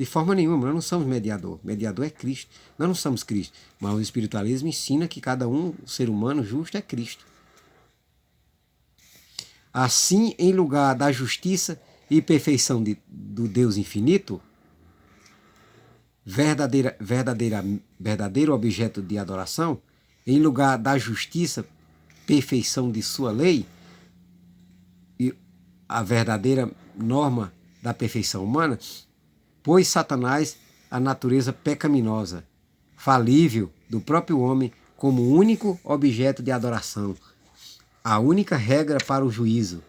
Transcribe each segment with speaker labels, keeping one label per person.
Speaker 1: De forma nenhuma, nós não somos mediador. Mediador é Cristo. Nós não somos Cristo. Mas o espiritualismo ensina que cada um, o ser humano justo, é Cristo. Assim, em lugar da justiça e perfeição do Deus infinito, verdadeiro objeto de adoração, em lugar da justiça, perfeição de sua lei, e a verdadeira norma da perfeição humana, pôs Satanás a natureza pecaminosa, falível do próprio homem como único objeto de adoração, a única regra para o juízo.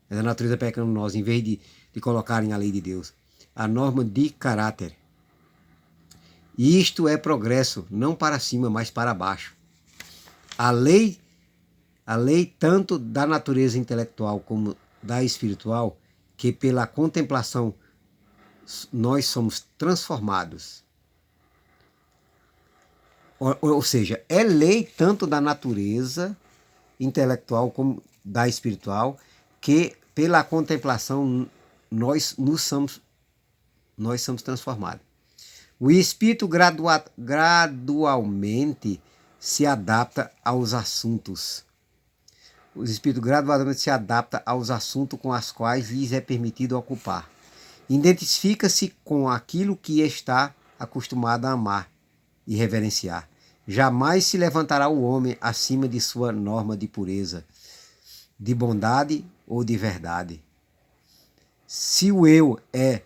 Speaker 1: É a natureza pecaminosa, em vez de colocarem a lei de Deus, a norma de caráter. E isto é progresso, não para cima, mas para baixo. A lei tanto da natureza intelectual como da espiritual, que pela contemplação nós somos transformados. Ou seja, é lei tanto da natureza intelectual como da espiritual, que pela contemplação nós somos transformados. O espírito gradualmente se adapta aos assuntos. O espírito gradualmente se adapta aos assuntos com os quais lhes é permitido ocupar. Identifica-se com aquilo que está acostumado a amar e reverenciar. Jamais se levantará o homem acima de sua norma de pureza, de bondade ou de verdade. Se o eu é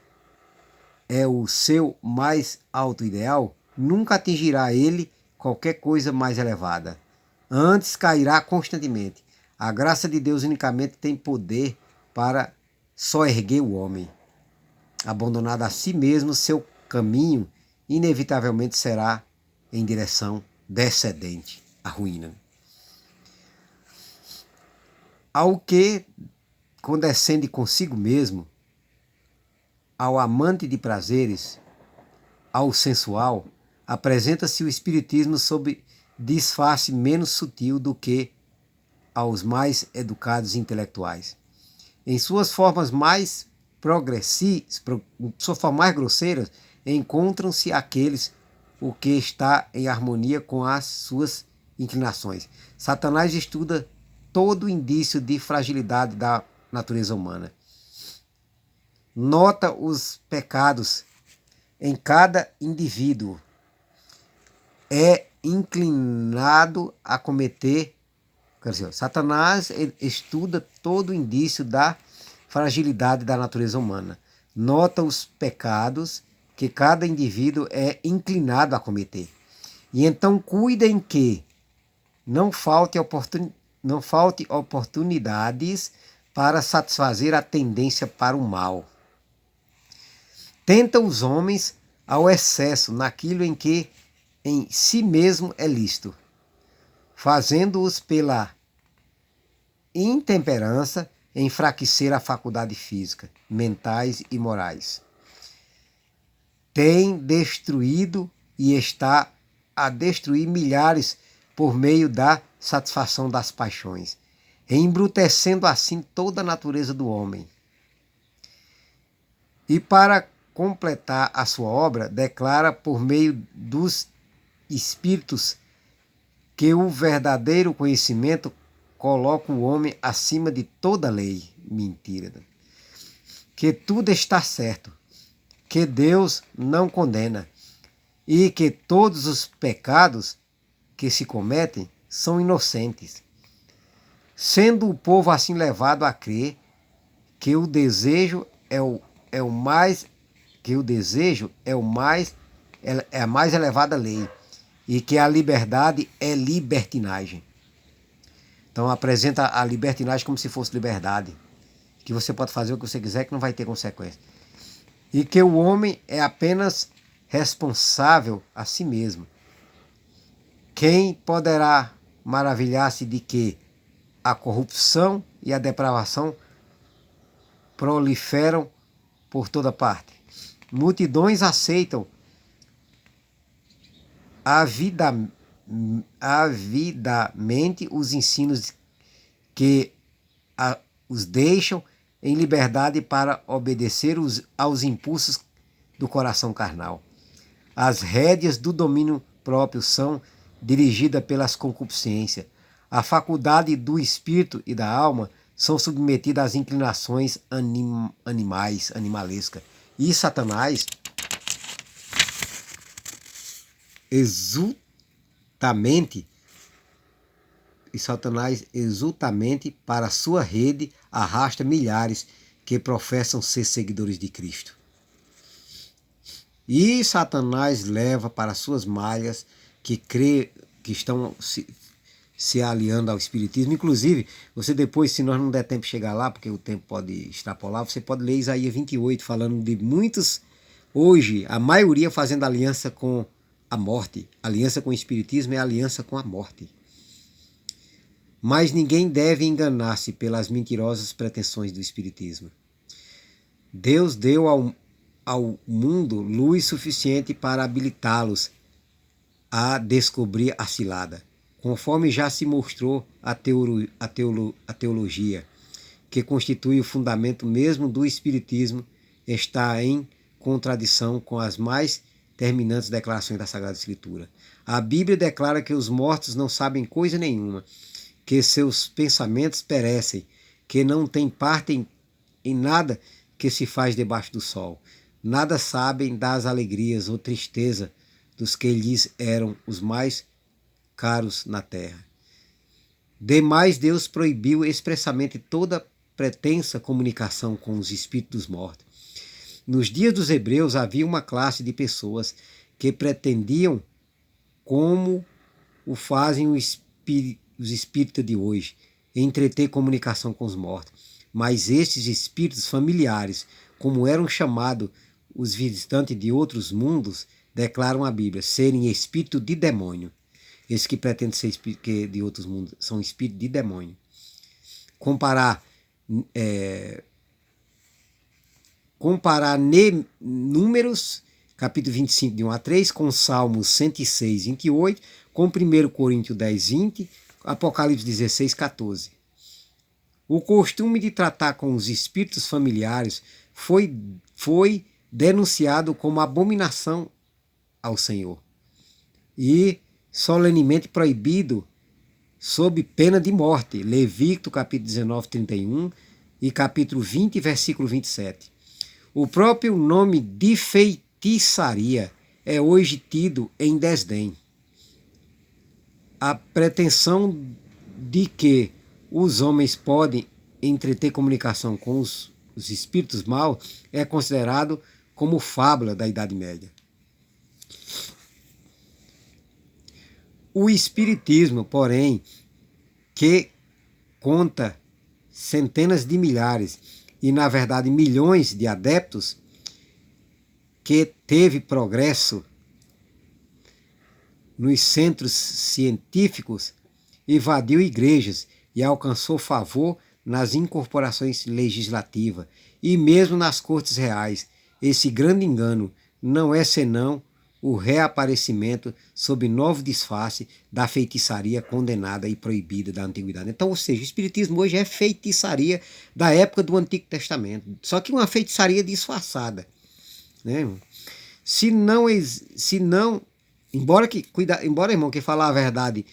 Speaker 1: o seu mais alto ideal, nunca atingirá ele qualquer coisa mais elevada. Antes cairá constantemente. A graça de Deus unicamente tem poder para soerguer o homem. Abandonado a si mesmo, seu caminho inevitavelmente será em direção descendente, à ruína. Ao que condescende consigo mesmo, ao amante de prazeres, ao sensual, apresenta-se o espiritismo sob disfarce menos sutil do que aos mais educados intelectuais. Em suas formas mais grosseiras, encontram-se aqueles o que está em harmonia com as suas inclinações. Satanás estuda todo indício de fragilidade da natureza humana. Nota os pecados em cada indivíduo. É inclinado a cometer. Quer dizer, Satanás estuda todo indício da fragilidade da natureza humana. Nota os pecados que cada indivíduo é inclinado a cometer. E então cuidem que não falte oportunidades para satisfazer a tendência para o mal. Tenta os homens ao excesso naquilo em que em si mesmo é lícito, fazendo-os pela intemperança enfraquecer a faculdade física, mentais e morais. Tem destruído e está a destruir milhares por meio da satisfação das paixões, embrutecendo assim toda a natureza do homem. E para completar a sua obra, declara por meio dos espíritos que o verdadeiro conhecimento coloca o homem acima de toda lei. Mentira. Que tudo está certo, que Deus não condena e que todos os pecados que se cometem são inocentes. Sendo o povo assim levado a crer que o desejo é a mais elevada lei e que a liberdade é libertinagem. Então apresenta a libertinagem como se fosse liberdade, que você pode fazer o que você quiser, que não vai ter consequência. E que o homem é apenas responsável a si mesmo. Quem poderá maravilhar-se de que a corrupção e a depravação proliferam por toda parte? Multidões aceitam avidamente os ensinos que os deixam em liberdade para obedecer aos impulsos do coração carnal. As rédeas do domínio próprio são dirigidas pelas concupiscências. A faculdade do espírito e da alma são submetidas às inclinações animalescas. E Satanás exultamente para sua rede arrasta milhares que professam ser seguidores de Cristo. E Satanás leva para suas malhas que estão se aliando ao Espiritismo. Inclusive, você depois, se nós não der tempo de chegar lá, porque o tempo pode extrapolar, você pode ler Isaías 28, falando de muitos, hoje, a maioria fazendo aliança com a morte. Aliança com o Espiritismo é aliança com a morte. Mas ninguém deve enganar-se pelas mentirosas pretensões do Espiritismo. Deus deu ao mundo luz suficiente para habilitá-los a descobrir a cilada, conforme já se mostrou a teologia, que constitui o fundamento mesmo do Espiritismo, está em contradição com as mais terminantes declarações da Sagrada Escritura. A Bíblia declara que os mortos não sabem coisa nenhuma, que seus pensamentos perecem, que não têm parte em nada que se faz debaixo do sol. Nada sabem das alegrias ou tristeza dos que lhes eram os mais caros na terra. Demais, Deus proibiu expressamente toda pretensa comunicação com os espíritos dos mortos. Nos dias dos hebreus havia uma classe de pessoas que pretendiam, como o fazem os espíritas de hoje, entreter comunicação com os mortos. Mas estes espíritos familiares, como eram chamados os visitantes de outros mundos, declaram a Bíblia serem espírito de demônio. Esses que pretendem ser espírito de outros mundos são espírito de demônio. Comparar Números, capítulo 25, de 1 a 3, com Salmos 106, 28, com 1 Coríntios 10, 20, Apocalipse 16, 14. O costume de tratar com os espíritos familiares foi denunciado como abominação ao Senhor e solenemente proibido sob pena de morte. Levítico capítulo 19, 31 e capítulo 20, versículo 27. O próprio nome de feitiçaria é hoje tido em desdém. A pretensão de que os homens podem entreter comunicação com os espíritos maus é considerado como fábula da Idade Média. O Espiritismo, porém, que conta centenas de milhares e, na verdade, milhões de adeptos, que teve progresso nos centros científicos, invadiu igrejas e alcançou favor nas incorporações legislativas e mesmo nas cortes reais. Esse grande engano não é senão o reaparecimento sob novo disfarce da feitiçaria condenada e proibida da antiguidade. Então, ou seja, o Espiritismo hoje é feitiçaria da época do Antigo Testamento, só que uma feitiçaria disfarçada, né? Se não, embora, irmão, que falar a verdade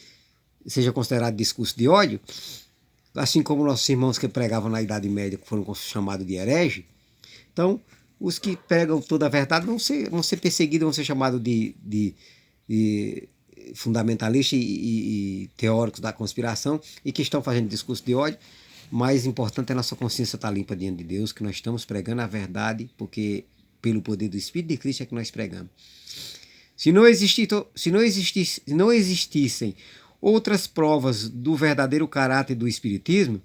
Speaker 1: seja considerado discurso de ódio, assim como nossos irmãos que pregavam na Idade Média foram chamados de herege, então os que pregam toda a verdade vão ser perseguidos, vão ser chamados de fundamentalistas e teóricos da conspiração e que estão fazendo discurso de ódio. Mais importante é a nossa consciência estar limpa diante de Deus, que nós estamos pregando a verdade, porque pelo poder do Espírito de Cristo é que nós pregamos. Se não existissem outras provas do verdadeiro caráter do Espiritismo,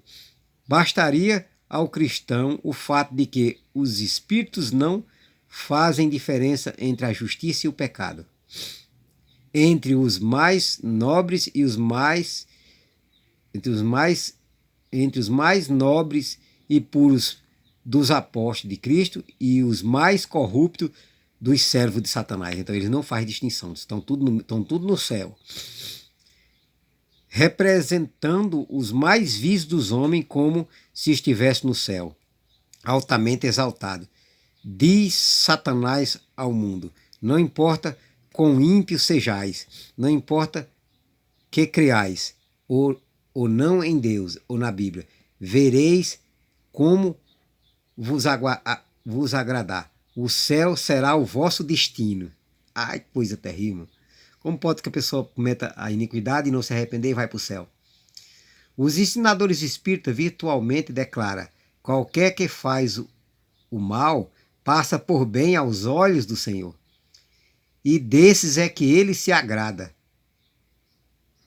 Speaker 1: bastaria ao cristão o fato de que os espíritos não fazem diferença entre a justiça e o pecado, entre os mais nobres e entre os mais nobres e puros dos apóstolos de Cristo e os mais corruptos dos servos de Satanás. Então eles não fazem distinção, estão tudo no céu, representando os mais vis dos homens como se estivesse no céu, altamente exaltado, Diz Satanás ao mundo: não importa quão ímpio sejais, não importa que creais, ou não em Deus, ou na Bíblia, vereis como vos agradar. O céu será o vosso destino. Ai, coisa terrível. Como pode que a pessoa cometa a iniquidade e não se arrepender e vai para o céu? Os ensinadores espíritas virtualmente declaram: qualquer que faz o mal passa por bem aos olhos do Senhor. E desses é que ele se agrada.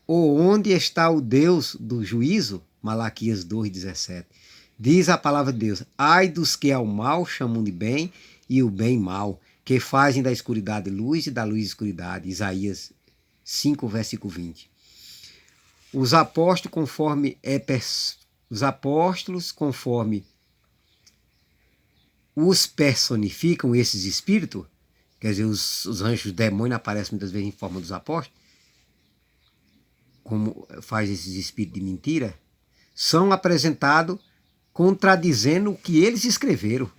Speaker 1: Ou onde está o Deus do juízo? Malaquias 2,17. Diz a palavra de Deus: ai dos que ao mal chamam de bem e o bem mal, que fazem da escuridade luz e da luz escuridade. Isaías 5, versículo 20. Os apóstolos, conforme os personificam, esses espíritos, quer dizer, os anjos, os demônios aparecem muitas vezes em forma dos apóstolos, como faz esses espíritos de mentira, são apresentados contradizendo o que eles escreveram,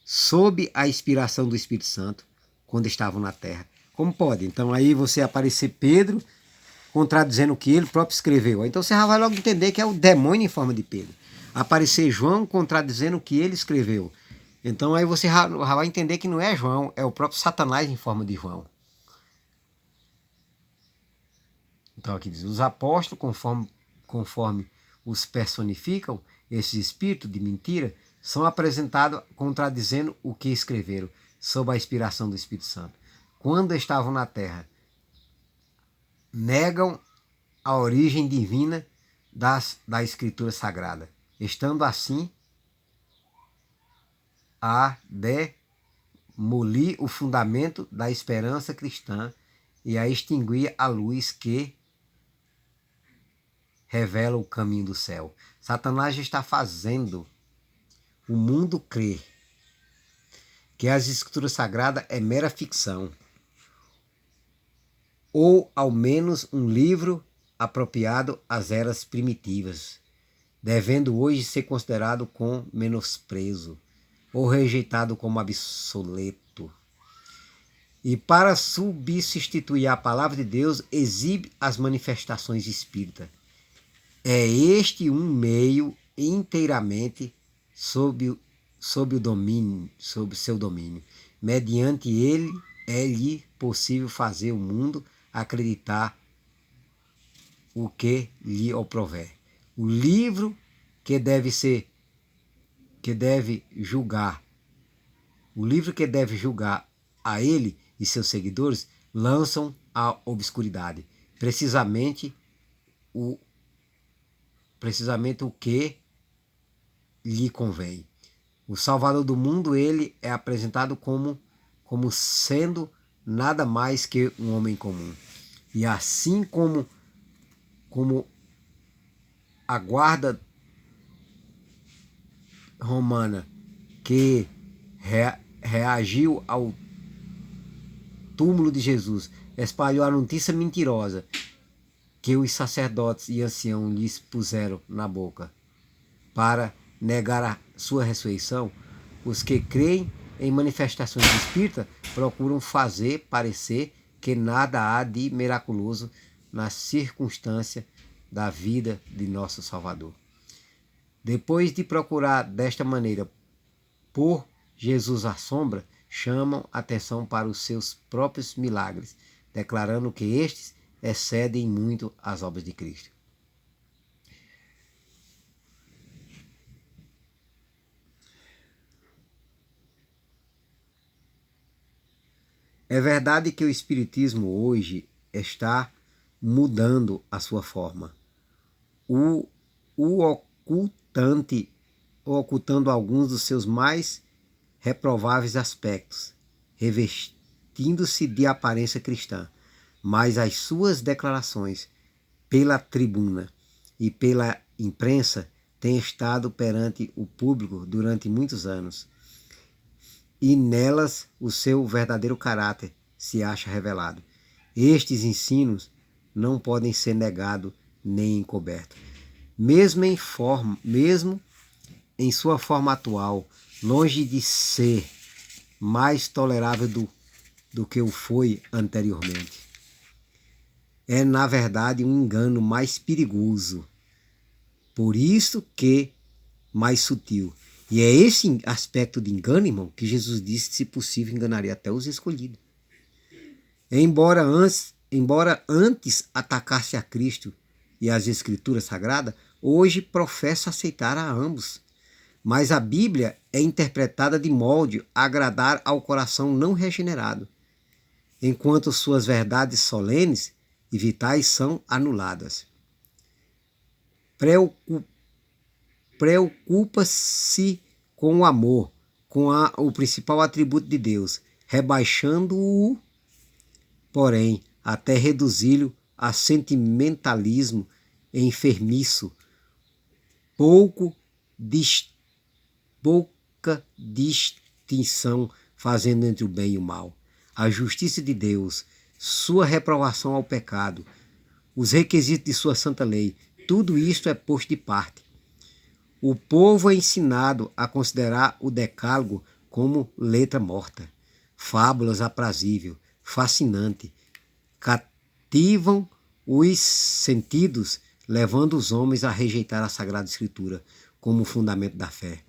Speaker 1: sob a inspiração do Espírito Santo, quando estavam na terra. Como pode? Então aí você aparecer Pedro contradizendo o que ele próprio escreveu. Então você já vai logo entender que é o demônio em forma de Pedro. Aparecer João contradizendo o que ele escreveu. Então aí você já vai entender que não é João, é o próprio Satanás em forma de João. Então aqui diz: os apóstolos, conforme os personificam, esses espíritos de mentira, são apresentados contradizendo o que escreveram, sob a inspiração do Espírito Santo. Quando estavam na terra, negam a origem divina da Escritura Sagrada, estando assim a demolir o fundamento da esperança cristã e a extinguir a luz que revela o caminho do céu. Satanás está fazendo o mundo crer que as Escrituras Sagradas é mera ficção, ou ao menos um livro apropriado às eras primitivas, devendo hoje ser considerado com menosprezo ou rejeitado como obsoleto. E para substituir a palavra de Deus, exibe as manifestações espíritas. É este um meio inteiramente sob o domínio, sob seu domínio. Mediante ele é-lhe possível fazer o mundo acreditar o que lhe oprover. O livro que deve julgar a ele e seus seguidores lançam à obscuridade, precisamente o que lhe convém. O Salvador do mundo, ele é apresentado como sendo nada mais que um homem comum. E assim como a guarda romana que reagiu ao túmulo de Jesus, espalhou a notícia mentirosa que os sacerdotes e anciãos lhes puseram na boca para negar a sua ressurreição, os que creem em manifestações espíritas procuram fazer parecer que nada há de miraculoso na circunstância da vida de nosso Salvador. Depois de procurar desta maneira por Jesus à sombra, chamam atenção para os seus próprios milagres, declarando que estes excedem muito as obras de Cristo. É verdade que o Espiritismo hoje está mudando a sua forma. O ocultando alguns dos seus mais reprováveis aspectos, revestindo-se de aparência cristã, mas as suas declarações pela tribuna e pela imprensa têm estado perante o público durante muitos anos, e nelas o seu verdadeiro caráter se acha revelado. Estes ensinos não podem ser negados nem encobertos. Mesmo em sua forma atual, longe de ser mais tolerável do que o foi anteriormente. É, na verdade, um engano mais perigoso. Por isso que mais sutil. E é esse aspecto de engano, irmão, que Jesus disse que, se possível, enganaria até os escolhidos. Embora antes atacasse a Cristo e as Escrituras Sagradas, hoje professa aceitar a ambos. Mas a Bíblia é interpretada de molde a agradar ao coração não regenerado, enquanto suas verdades solenes e vitais são anuladas. Preocupa-se com o amor, com o principal atributo de Deus, rebaixando-o, porém, até reduzi-lo a sentimentalismo enfermiço, pouca distinção fazendo entre o bem e o mal. A justiça de Deus, sua reprovação ao pecado, os requisitos de sua santa lei, tudo isto é posto de parte. O povo é ensinado a considerar o decálogo como letra morta, fábulas aprazível, fascinante, cativam os sentidos, levando os homens a rejeitar a Sagrada Escritura como fundamento da fé.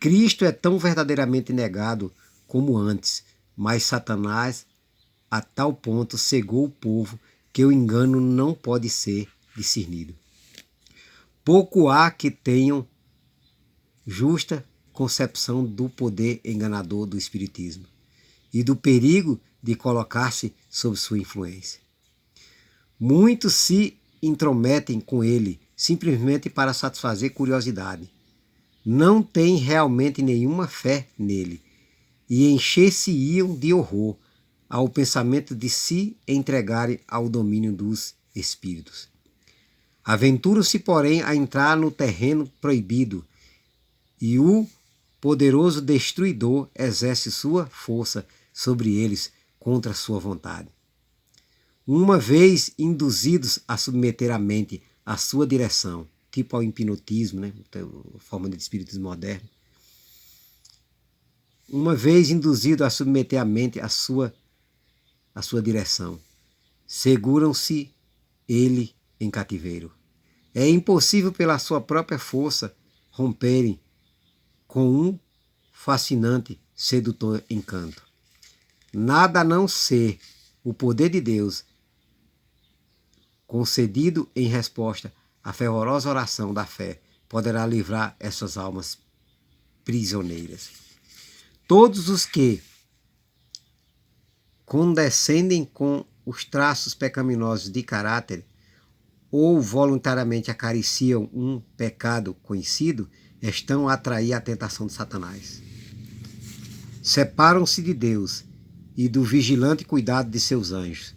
Speaker 1: Cristo é tão verdadeiramente negado como antes, mas Satanás a tal ponto cegou o povo que o engano não pode ser discernido. Pouco há que tenham justa concepção do poder enganador do Espiritismo e do perigo de colocar-se sob sua influência. Muitos se intrometem com ele simplesmente para satisfazer curiosidade. Não têm realmente nenhuma fé nele e encher-se-iam de horror ao pensamento de se entregarem ao domínio dos espíritos. Aventuram-se, porém, a entrar no terreno proibido e o poderoso destruidor exerce sua força sobre eles contra sua vontade. Uma vez induzidos a submeter a mente à sua direção, tipo ao hipnotismo, né, forma de espiritismo moderno, uma vez induzido a submeter a mente à sua direção, seguram-se ele em cativeiro. É impossível pela sua própria força romperem com um fascinante, sedutor encanto. Nada a não ser o poder de Deus concedido em resposta à fervorosa oração da fé poderá livrar essas almas prisioneiras. Todos os que condescendem com os traços pecaminosos de caráter ou voluntariamente acariciam um pecado conhecido, estão a atrair a tentação de Satanás. Separam-se de Deus e do vigilante cuidado de seus anjos.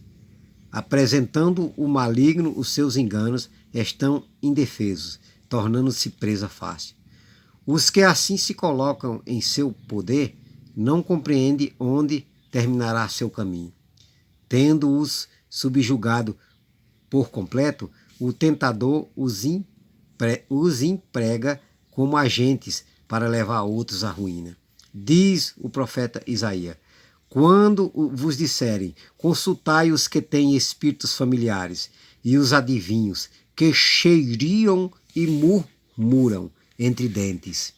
Speaker 1: Apresentando o maligno os seus enganos, estão indefesos, tornando-se presa fácil. Os que assim se colocam em seu poder não compreendem onde terminará seu caminho. Tendo-os subjugado por completo, o tentador os emprega como agentes para levar outros à ruína. Diz o profeta Isaías: quando vos disserem, consultai os que têm espíritos familiares e os adivinhos, que cheiriam e murmuram entre dentes,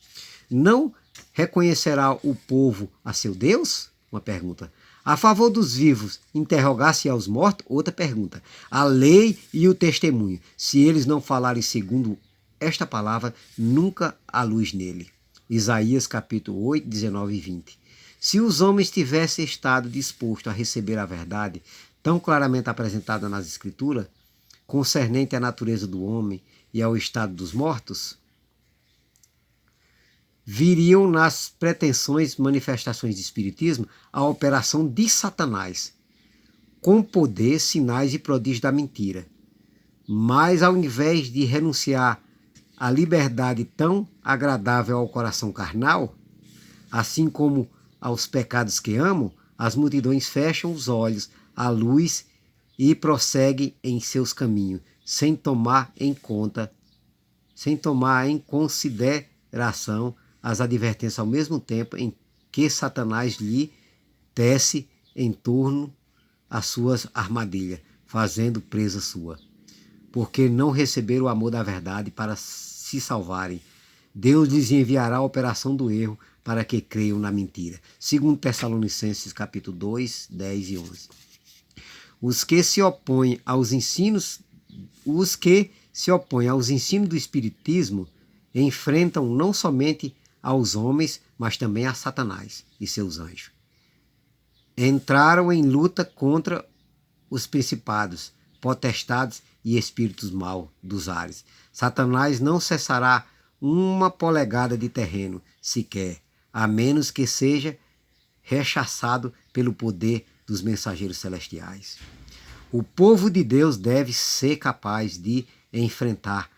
Speaker 1: não reconhecerá o povo a seu Deus? Uma pergunta. A favor dos vivos, interrogar-se aos mortos? Outra pergunta. A lei e o testemunho, se eles não falarem segundo esta palavra, nunca há luz nele. Isaías capítulo 8, 19 e 20. Se os homens tivessem estado dispostos a receber a verdade, tão claramente apresentada nas Escrituras, concernente à natureza do homem e ao estado dos mortos, viriam nas pretensões manifestações de espiritismo a operação de Satanás, com poder, sinais e prodígios da mentira. Mas ao invés de renunciar à liberdade tão agradável ao coração carnal, assim como aos pecados que amam, as multidões fecham os olhos à luz e prosseguem em seus caminhos, sem tomar em consideração as advertências ao mesmo tempo em que Satanás lhe tece em torno as suas armadilhas, fazendo presa sua. Porque não receberam o amor da verdade para se salvarem. Deus lhes enviará a operação do erro para que creiam na mentira. Segundo Tessalonicenses capítulo 2, 10 e 11. Os que se opõem aos ensinos do Espiritismo enfrentam não somente aos homens, mas também a Satanás e seus anjos. Entraram em luta contra os principados, potestades e espíritos maus dos ares. Satanás não cessará uma polegada de terreno sequer, a menos que seja rechaçado pelo poder dos mensageiros celestiais. O povo de Deus deve ser capaz de enfrentar,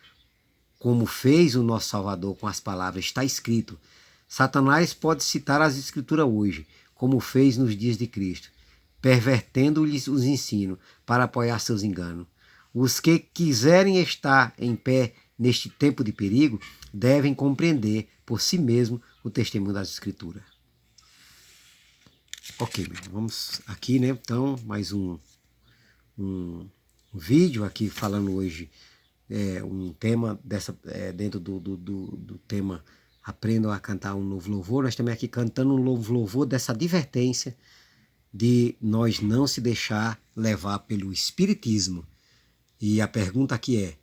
Speaker 1: como fez o nosso Salvador com as palavras, está escrito. Satanás pode citar as Escrituras hoje, como fez nos dias de Cristo, pervertendo-lhes os ensinos para apoiar seus enganos. Os que quiserem estar em pé neste tempo de perigo devem compreender por si mesmo o testemunho das Escrituras. Ok, vamos aqui, né? Então, mais um vídeo aqui falando hoje um tema dentro do tema Aprendam a Cantar um Novo Louvor. Nós estamos aqui cantando um novo louvor dessa advertência de nós não se deixar levar pelo espiritismo. E a pergunta aqui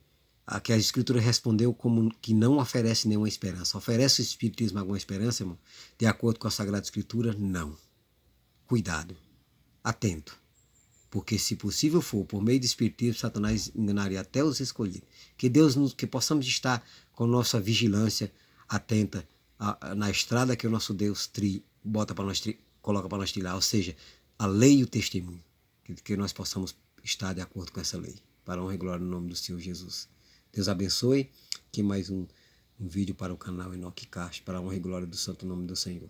Speaker 1: a que a Escritura respondeu como que não oferece nenhuma esperança. Oferece o espiritismo alguma esperança, irmão? De acordo com a Sagrada Escritura, não. Cuidado, atento. Porque se possível for, por meio do espiritismo, Satanás enganaria até os escolhidos. Que possamos estar com nossa vigilância atenta na estrada que o nosso Deus coloca para nós trilhar, ou seja, a lei e o testemunho. Que nós possamos estar de acordo com essa lei. Para a honra e glória no nome do Senhor Jesus. Deus abençoe. Aqui mais um vídeo para o canal Enoque Castro, para a honra e glória do santo nome do Senhor.